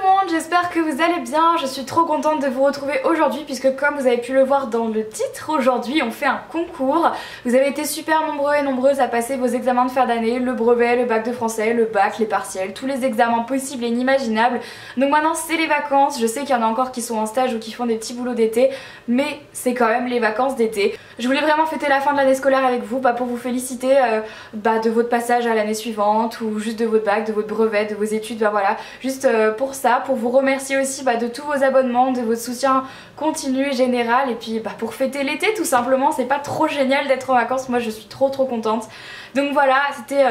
le monde, j'espère que vous allez bien. Je suis trop contente de vous retrouver aujourd'hui puisque comme vous avez pu le voir dans le titre, aujourd'hui on fait un concours. Vous avez été super nombreux et nombreuses à passer vos examens de fin d'année, le brevet, le bac de français, le bac, les partiels, tous les examens possibles et inimaginables. Donc maintenant c'est les vacances, je sais qu'il y en a encore qui sont en stage ou qui font des petits boulots d'été, mais c'est quand même les vacances d'été. Je voulais vraiment fêter la fin de l'année scolaire avec vous pour vous féliciter de votre passage à l'année suivante ou juste de votre bac, de votre brevet, de vos études, voilà. Juste pour ça, pour vous remercier aussi de tous vos abonnements, de votre soutien continu et général et puis pour fêter l'été tout simplement. C'est pas trop génial d'être en vacances, moi je suis trop contente. Donc voilà, c'était...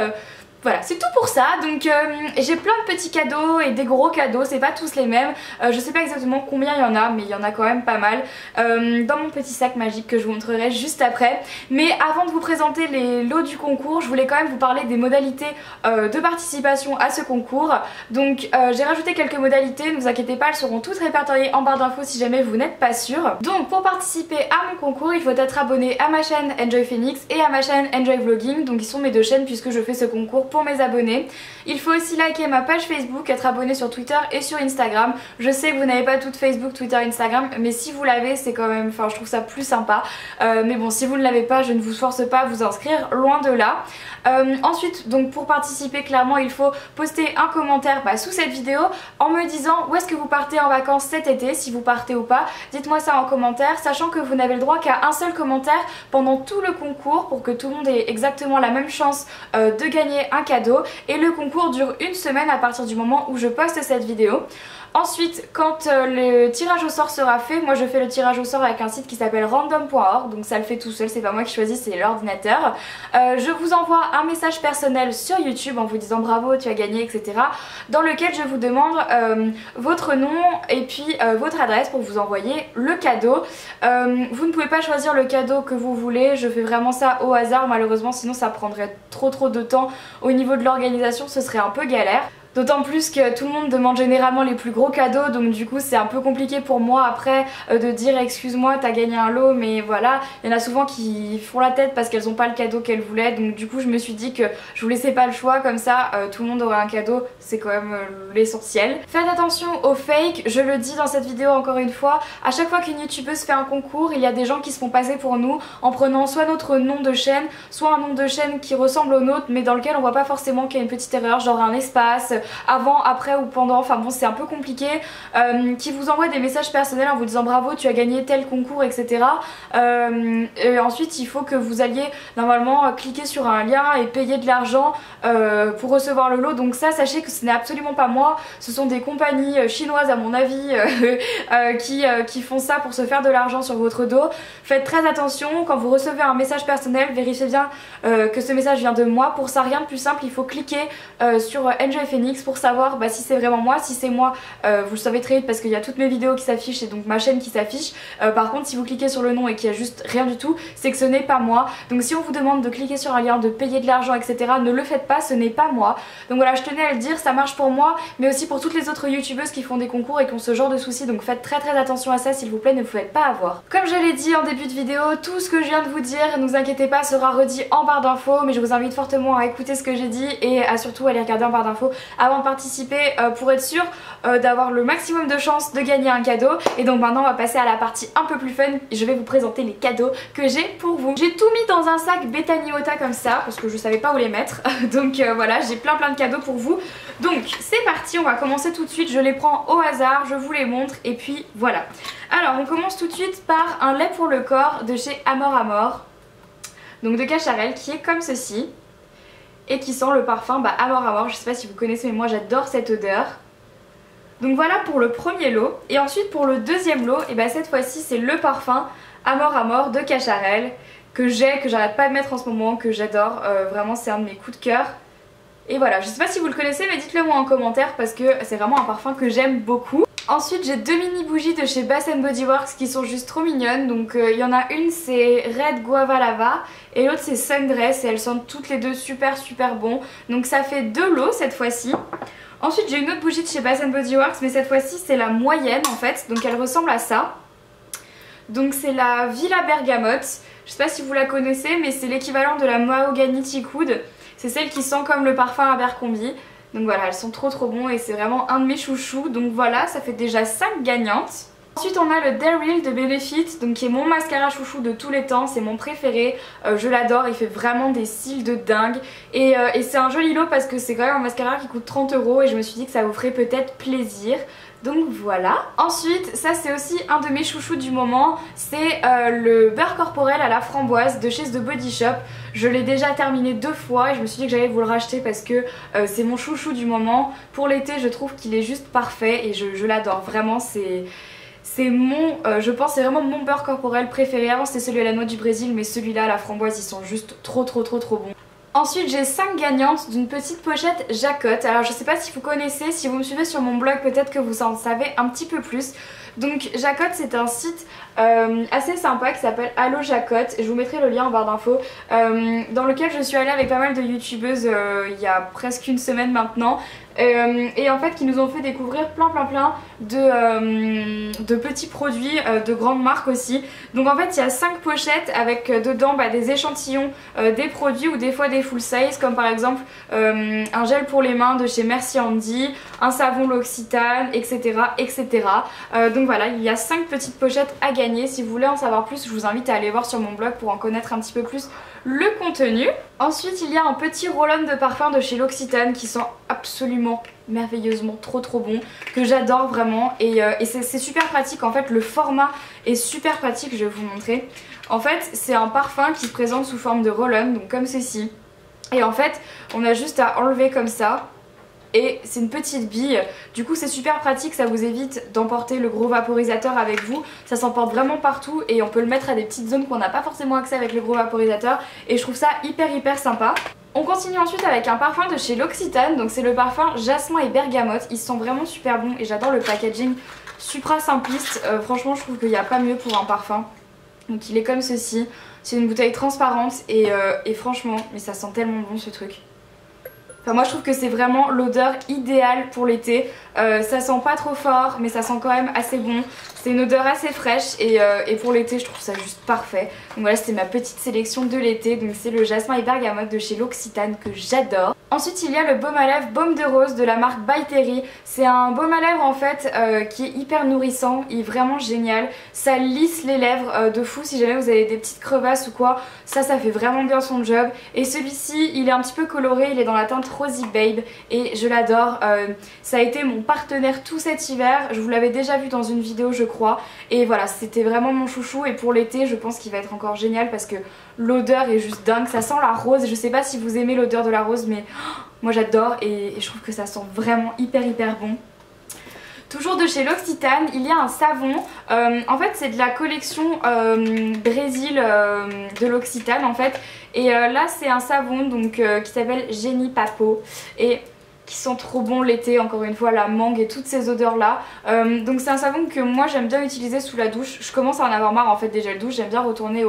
Voilà, c'est tout pour ça. Donc j'ai plein de petits cadeaux et des gros cadeaux, c'est pas tous les mêmes. Je sais pas exactement combien il y en a, mais il y en a quand même pas mal dans mon petit sac magique que je vous montrerai juste après. Mais avant de vous présenter les lots du concours, je voulais quand même vous parler des modalités de participation à ce concours. Donc j'ai rajouté quelques modalités, ne vous inquiétez pas, elles seront toutes répertoriées en barre d'infos si jamais vous n'êtes pas sûr. Donc pour participer à mon concours, il faut être abonné à ma chaîne Enjoy Phoenix et à ma chaîne Enjoy Vlogging. Donc ils sont mes deux chaînes puisque je fais ce concours pour mes abonnés. Il faut aussi liker ma page Facebook, être abonné sur Twitter et sur Instagram. Je sais que vous n'avez pas toutes Facebook, Twitter, Instagram, mais si vous l'avez, c'est quand même, je trouve ça plus sympa. Mais bon, si vous ne l'avez pas, je ne vous force pas à vous inscrire, loin de là. Ensuite, donc pour participer, clairement, il faut poster un commentaire sous cette vidéo en me disant où est-ce que vous partez en vacances cet été, si vous partez ou pas. Dites-moi ça en commentaire, sachant que vous n'avez le droit qu'à un seul commentaire pendant tout le concours pour que tout le monde ait exactement la même chance de gagner un cadeau. Et le concours dure une semaine à partir du moment où je poste cette vidéo. Ensuite, quand le tirage au sort sera fait, moi je fais le tirage au sort avec un site qui s'appelle random.org, donc ça le fait tout seul, c'est pas moi qui choisis, c'est l'ordinateur. Je vous envoie un message personnel sur YouTube en vous disant bravo, tu as gagné, etc. dans lequel je vous demande votre nom et puis votre adresse pour vous envoyer le cadeau. Vous ne pouvez pas choisir le cadeau que vous voulez, je fais vraiment ça au hasard malheureusement, sinon ça prendrait trop de temps au niveau de l'organisation, ce serait un peu galère. D'autant plus que tout le monde demande généralement les plus gros cadeaux, donc du coup c'est un peu compliqué pour moi après de dire excuse-moi t'as gagné un lot, mais voilà, il y en a souvent qui font la tête parce qu'elles n'ont pas le cadeau qu'elles voulaient, donc du coup je me suis dit que je vous laissais pas le choix, comme ça tout le monde aurait un cadeau, c'est quand même l'essentiel. Faites attention aux fakes, je le dis dans cette vidéo encore une fois, à chaque fois qu'une youtubeuse fait un concours, il y a des gens qui se font passer pour nous en prenant soit notre nom de chaîne, soit un nom de chaîne qui ressemble au nôtre mais dans lequel on voit pas forcément qu'il y a une petite erreur, genre un espace avant, après ou pendant, enfin bon c'est un peu compliqué, qui vous envoie des messages personnels en vous disant bravo tu as gagné tel concours, etc. Et ensuite il faut que vous alliez normalement cliquer sur un lien et payer de l'argent pour recevoir le lot. Donc ça, sachez que ce n'est absolument pas moi, ce sont des compagnies chinoises à mon avis qui font ça pour se faire de l'argent sur votre dos. Faites très attention, quand vous recevez un message personnel, vérifiez bien que ce message vient de moi. Pour ça, rien de plus simple, il faut cliquer sur Enjoy Phoenix pour savoir si c'est vraiment moi. Si c'est moi, vous le savez très vite parce qu'il y a toutes mes vidéos qui s'affichent et donc ma chaîne qui s'affiche. Par contre, si vous cliquez sur le nom et qu'il y a juste rien du tout, c'est que ce n'est pas moi. Donc si on vous demande de cliquer sur un lien, de payer de l'argent, etc., ne le faites pas, ce n'est pas moi. Donc voilà, je tenais à le dire, ça marche pour moi, mais aussi pour toutes les autres youtubeuses qui font des concours et qui ont ce genre de soucis. Donc faites très attention à ça, s'il vous plaît, ne vous faites pas avoir. Comme je l'ai dit en début de vidéo, tout ce que je viens de vous dire, ne vous inquiétez pas, sera redit en barre d'infos, mais je vous invite fortement à écouter ce que j'ai dit et à surtout aller regarder en barre d'infos avant de participer pour être sûr d'avoir le maximum de chances de gagner un cadeau. Et donc maintenant on va passer à la partie un peu plus fun, je vais vous présenter les cadeaux que j'ai pour vous. J'ai tout mis dans un sac Bethany Ota comme ça parce que je savais pas où les mettre donc voilà, j'ai plein de cadeaux pour vous. Donc c'est parti, on va commencer tout de suite, je les prends au hasard, je vous les montre et puis voilà. Alors on commence tout de suite par un lait pour le corps de chez Amor Amor, donc de Cacharel, qui est comme ceci et qui sent le parfum Amor Amor. Je sais pas si vous connaissez mais moi j'adore cette odeur. Donc voilà pour le premier lot. Et ensuite pour le deuxième lot, et cette fois-ci c'est le parfum Amor Amor de Cacharel que j'arrête pas de mettre en ce moment, que j'adore, vraiment c'est un de mes coups de cœur. Et voilà, je sais pas si vous le connaissez mais dites-le moi en commentaire parce que c'est vraiment un parfum que j'aime beaucoup. Ensuite j'ai deux mini bougies de chez Bath Body Works qui sont juste trop mignonnes. Donc il y en a une c'est Red Guava Lava et l'autre c'est Sundress et elles sentent toutes les deux super bon. Donc ça fait deux lots cette fois-ci. Ensuite j'ai une autre bougie de chez Bath Body Works mais cette fois-ci c'est la moyenne en fait. Donc elle ressemble à ça. Donc c'est la Villa Bergamote. Je sais pas si vous la connaissez mais c'est l'équivalent de la Mahogany Teakwood. C'est celle qui sent comme le parfum Abercrombie. Donc voilà, elles sont trop bons et c'est vraiment un de mes chouchous. Donc voilà, ça fait déjà 5 gagnantes. Ensuite on a le Daryl de Benefit, donc qui est mon mascara chouchou de tous les temps, c'est mon préféré, je l'adore, il fait vraiment des cils de dingue et c'est un joli lot parce que c'est quand même un mascara qui coûte 30 € et je me suis dit que ça vous ferait peut-être plaisir. Donc voilà. Ensuite, ça c'est aussi un de mes chouchous du moment, c'est le beurre corporel à la framboise de chez The Body Shop. Je l'ai déjà terminé 2 fois et je me suis dit que j'allais vous le racheter parce que c'est mon chouchou du moment. Pour l'été je trouve qu'il est juste parfait et je l'adore vraiment, c'est mon, je pense c'est vraiment mon beurre corporel préféré. Avant c'était celui à la noix du Brésil mais celui-là à la framboise ils sont juste trop bons. Ensuite j'ai 5 gagnantes d'une petite pochette Jacotte. Alors je sais pas si vous connaissez, si vous me suivez sur mon blog peut-être que vous en savez un petit peu plus. Donc Jacotte c'est un site assez sympa qui s'appelle Allo Jacotte, je vous mettrai le lien en barre d'infos, dans lequel je suis allée avec pas mal de youtubeuses il y a presque une semaine maintenant. Et en fait qui nous ont fait découvrir plein de petits produits de grandes marques aussi. Donc en fait il y a 5 pochettes avec dedans des échantillons des produits ou des fois des full size, comme par exemple un gel pour les mains de chez Merci Handy, un savon L'Occitane, etc. Donc voilà, il y a 5 petites pochettes à gagner. Si vous voulez en savoir plus, je vous invite à aller voir sur mon blog pour en connaître un petit peu plus le contenu. Ensuite il y a un petit roll-on de parfum de chez L'Occitane qui sent absolument merveilleusement trop bon, que j'adore vraiment et c'est super pratique. En fait le format est super pratique, je vais vous montrer. En fait c'est un parfum qui se présente sous forme de roll-on, donc comme ceci, et en fait on a juste à enlever comme ça et c'est une petite bille. Du coup c'est super pratique, ça vous évite d'emporter le gros vaporisateur avec vous, ça s'emporte vraiment partout et on peut le mettre à des petites zones qu'on n'a pas forcément accès avec le gros vaporisateur et je trouve ça hyper sympa. On continue ensuite avec un parfum de chez L'Occitane, donc c'est le parfum jasmin et bergamote. Ils sont vraiment super bons et j'adore le packaging supra simpliste. Franchement je trouve qu'il n'y a pas mieux pour un parfum. Donc il est comme ceci, c'est une bouteille transparente et franchement mais ça sent tellement bon ce truc. Enfin moi je trouve que c'est vraiment l'odeur idéale pour l'été. Ça sent pas trop fort mais ça sent quand même assez bon. C'est une odeur assez fraîche et pour l'été je trouve ça juste parfait. Donc voilà, c'était ma petite sélection de l'été. Donc c'est le jasmin et bergamote de chez L'Occitane que j'adore. Ensuite il y a le baume à lèvres Baume de Rose de la marque By Terry. C'est un baume à lèvres en fait qui est hyper nourrissant, il est vraiment génial. Ça lisse les lèvres de fou si jamais vous avez des petites crevasses ou quoi. Ça fait vraiment bien son job. Et celui-ci il est un petit peu coloré, il est dans la teinte Rosy Babe et je l'adore. Ça a été mon partenaire tout cet hiver, je vous l'avais déjà vu dans une vidéo je crois. Et voilà, c'était vraiment mon chouchou et pour l'été je pense qu'il va être encore génial parce que l'odeur est juste dingue. Ça sent la rose, je sais pas si vous aimez l'odeur de la rose mais moi j'adore et je trouve que ça sent vraiment hyper bon. Toujours de chez L'Occitane, il y a un savon, en fait c'est de la collection Brésil de L'Occitane en fait. Et là c'est un savon donc qui s'appelle Génie Papo et qui sont trop bons l'été, encore une fois la mangue et toutes ces odeurs là. Donc c'est un savon que moi j'aime bien utiliser sous la douche. Je commence à en avoir marre en fait des gels douche, j'aime bien retourner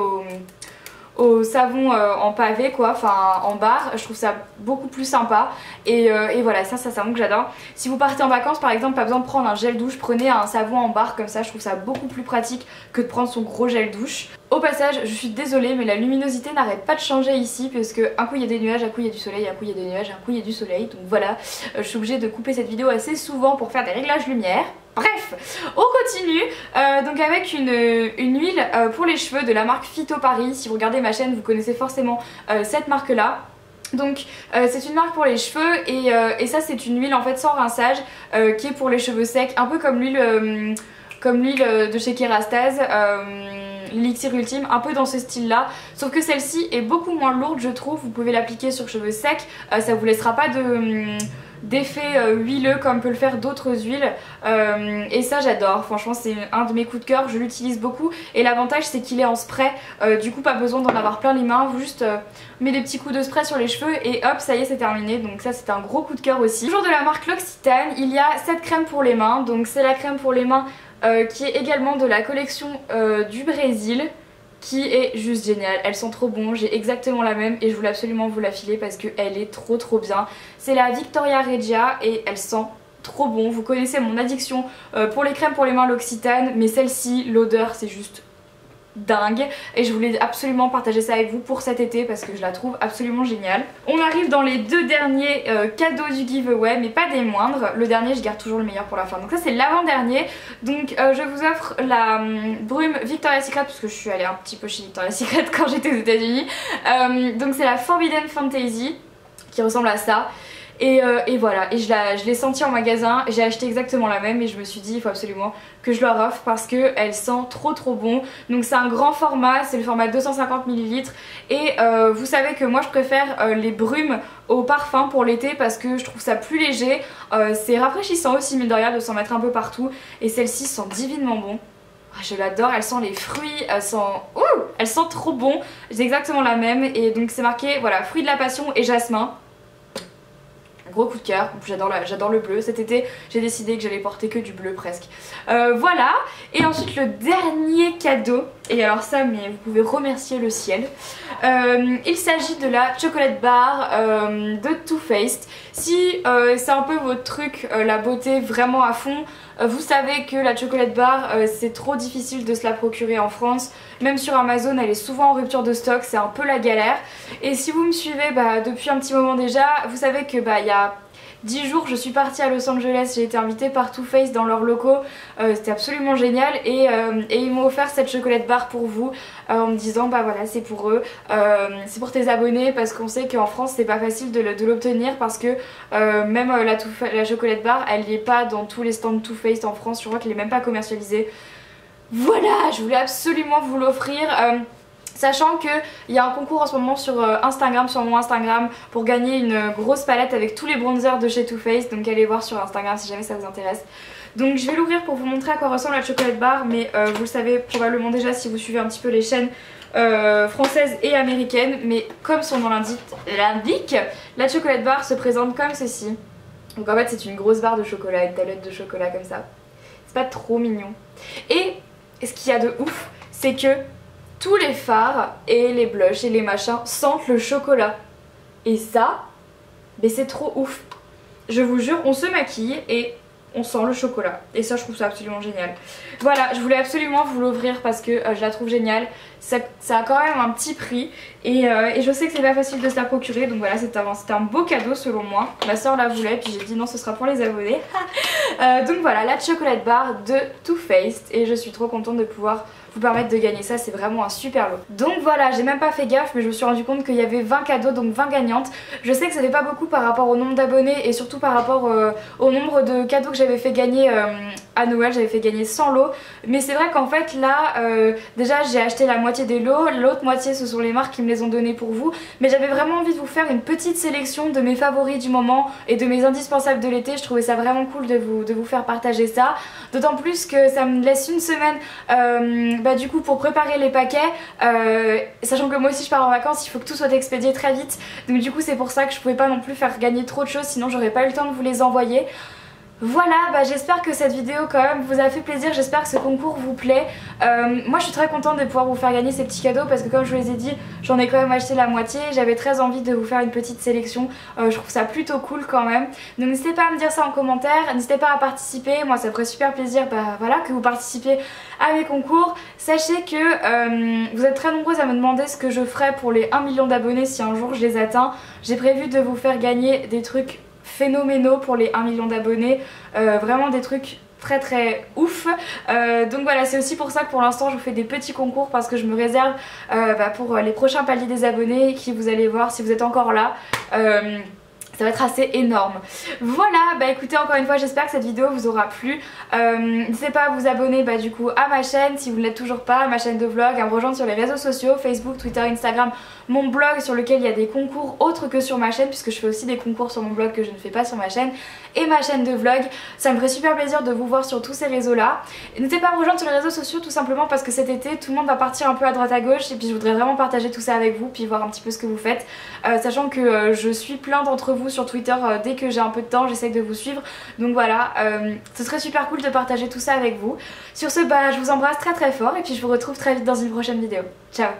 au savon en pavé quoi, enfin en barre, je trouve ça beaucoup plus sympa et voilà, ça c'est un savon que j'adore. Si vous partez en vacances par exemple, pas besoin de prendre un gel douche, prenez un savon en barre comme ça, je trouve ça beaucoup plus pratique que de prendre son gros gel douche. Au passage, je suis désolée mais la luminosité n'arrête pas de changer ici parce que un coup il y a des nuages, un coup il y a du soleil, un coup il y a des nuages, un coup il y a du soleil, donc voilà, je suis obligée de couper cette vidéo assez souvent pour faire des réglages lumière. Bref, on continue donc avec une huile pour les cheveux de la marque Phyto Paris. Si vous regardez ma chaîne vous connaissez forcément cette marque là. Donc c'est une marque pour les cheveux et ça c'est une huile en fait sans rinçage qui est pour les cheveux secs, un peu comme l'huile de chez Kerastase, l'élixir ultime, un peu dans ce style là, sauf que celle-ci est beaucoup moins lourde je trouve. Vous pouvez l'appliquer sur cheveux secs, ça vous laissera pas d'effet huileux comme peut le faire d'autres huiles et ça j'adore, franchement c'est un de mes coups de cœur, je l'utilise beaucoup et l'avantage c'est qu'il est en spray, du coup pas besoin d'en avoir plein les mains, vous juste mettez des petits coups de spray sur les cheveux et hop ça y est c'est terminé, donc ça c'est un gros coup de cœur aussi. Toujours de la marque L'Occitane, il y a cette crème pour les mains, donc c'est la crème pour les mains qui est également de la collection du Brésil, qui est juste géniale, elles sont trop bonnes, j'ai exactement la même et je voulais absolument vous la filer parce qu'elle est trop bien. C'est la Victoria Regia et elle sent trop bon, vous connaissez mon addiction pour les crèmes pour les mains L'Occitane, mais celle-ci, l'odeur c'est juste dingue et je voulais absolument partager ça avec vous pour cet été parce que je la trouve absolument géniale. On arrive dans les deux derniers cadeaux du giveaway, mais pas des moindres. Le dernier, je garde toujours le meilleur pour la fin, donc ça c'est l'avant-dernier. Donc je vous offre la brume Victoria's Secret parce que je suis allée un petit peu chez Victoria's Secret quand j'étais aux États-Unis. Donc c'est la Forbidden Fantasy qui ressemble à ça. Et voilà, et je l'ai sentie en magasin, j'ai acheté exactement la même et je me suis dit il faut absolument que je leur offre parce qu'elle sent trop bon. Donc c'est un grand format, c'est le format 250 ml et vous savez que moi je préfère les brumes au parfum pour l'été parce que je trouve ça plus léger, c'est rafraîchissant aussi mine de rien de s'en mettre un peu partout et celle-ci sent divinement bon. Je l'adore, elle sent les fruits, elle sent trop bon, c'est exactement la même et donc c'est marqué voilà fruits de la passion et jasmin. Gros coup de cœur, j'adore le bleu. Cet été j'ai décidé que j'allais porter que du bleu presque. Voilà, et ensuite le dernier cadeau, et alors ça mais vous pouvez remercier le ciel. Il s'agit de la chocolate bar de Too Faced. Si c'est un peu votre truc, la beauté vraiment à fond, vous savez que la chocolate bar c'est trop difficile de se la procurer en France. Même sur Amazon elle est souvent en rupture de stock, c'est un peu la galère. Et si vous me suivez depuis un petit moment déjà, vous savez que il y a 10 jours je suis partie à Los Angeles, j'ai été invitée par Too Faced dans leurs locaux, c'était absolument génial et ils m'ont offert cette chocolate bar pour vous en me disant voilà c'est pour eux, c'est pour tes abonnés parce qu'on sait qu'en France c'est pas facile de l'obtenir parce que même la chocolate bar elle n'est pas dans tous les stands Too Faced en France, je crois qu'elle est même pas commercialisée. Voilà, je voulais absolument vous l'offrir. Sachant qu'il y a un concours en ce moment sur Instagram, sur mon Instagram, pour gagner une grosse palette avec tous les bronzers de chez Too Faced. Donc allez voir sur Instagram si jamais ça vous intéresse. Donc je vais l'ouvrir pour vous montrer à quoi ressemble la chocolate bar. Mais vous le savez probablement déjà si vous suivez un petit peu les chaînes françaises et américaines. Mais comme son nom l'indique, la chocolate bar se présente comme ceci. Donc en fait c'est une grosse barre de chocolat, une tablette de chocolat comme ça. C'est pas trop mignon. Et ce qu'il y a de ouf, c'est que tous les fards et les blushs et les machins sentent le chocolat. Et ça, mais c'est trop ouf. Je vous jure, on se maquille et on sent le chocolat. Et ça, je trouve ça absolument génial. Voilà, je voulais absolument vous l'ouvrir parce que je la trouve géniale. Ça a quand même un petit prix et je sais que c'est pas facile de se la procurer. Donc voilà, c'était un beau cadeau selon moi. Ma soeur la voulait puis j'ai dit non, ce sera pour les abonnés. Donc voilà, la chocolate bar de Too Faced. Et je suis trop contente de pouvoir vous permettre de gagner ça, c'est vraiment un super lot. Donc voilà, j'ai même pas fait gaffe mais je me suis rendu compte qu'il y avait 20 cadeaux, donc 20 gagnantes. Je sais que ça fait pas beaucoup par rapport au nombre d'abonnés et surtout par rapport au nombre de cadeaux que j'avais fait gagner à Noël. J'avais fait gagner 100 lots, mais c'est vrai qu'en fait là déjà j'ai acheté la moitié des lots, l'autre moitié ce sont les marques qui me les ont donnés pour vous, mais j'avais vraiment envie de vous faire une petite sélection de mes favoris du moment et de mes indispensables de l'été. Je trouvais ça vraiment cool de vous faire partager ça, d'autant plus que ça me laisse une semaine du coup pour préparer les paquets, sachant que moi aussi je pars en vacances, il faut que tout soit expédié très vite, donc du coup c'est pour ça que je pouvais pas non plus faire gagner trop de choses, sinon j'aurais pas eu le temps de vous les envoyer. Voilà, j'espère que cette vidéo quand même vous a fait plaisir, j'espère que ce concours vous plaît. Moi je suis très contente de pouvoir vous faire gagner ces petits cadeaux parce que comme je vous les ai dit, j'en ai quand même acheté la moitié, j'avais très envie de vous faire une petite sélection, je trouve ça plutôt cool quand même. Donc n'hésitez pas à me dire ça en commentaire, n'hésitez pas à participer, moi ça me ferait super plaisir voilà, que vous participiez à mes concours. Sachez que vous êtes très nombreuses à me demander ce que je ferais pour les 1 million d'abonnés si un jour je les atteins. J'ai prévu de vous faire gagner des trucs phénoménaux pour les 1 million d'abonnés, vraiment des trucs très ouf. Donc voilà, c'est aussi pour ça que pour l'instant je vous fais des petits concours parce que je me réserve pour les prochains paliers des abonnés qui, vous allez voir si vous êtes encore là, ça va être assez énorme. Voilà, écoutez, encore une fois j'espère que cette vidéo vous aura plu. N'hésitez pas à vous abonner du coup à ma chaîne si vous ne l'êtes toujours pas, à ma chaîne de vlog, à me rejoindre sur les réseaux sociaux, Facebook, Twitter, Instagram, mon blog sur lequel il y a des concours autres que sur ma chaîne puisque je fais aussi des concours sur mon blog que je ne fais pas sur ma chaîne, et ma chaîne de vlog. Ça me ferait super plaisir de vous voir sur tous ces réseaux là. N'hésitez pas à me rejoindre sur les réseaux sociaux tout simplement parce que cet été tout le monde va partir un peu à droite à gauche et puis je voudrais vraiment partager tout ça avec vous puis voir un petit peu ce que vous faites, sachant que je suis plein d'entre vous sur Twitter, dès que j'ai un peu de temps j'essaie de vous suivre, donc voilà, ce serait super cool de partager tout ça avec vous. Sur ce je vous embrasse très fort et puis je vous retrouve très vite dans une prochaine vidéo. Ciao.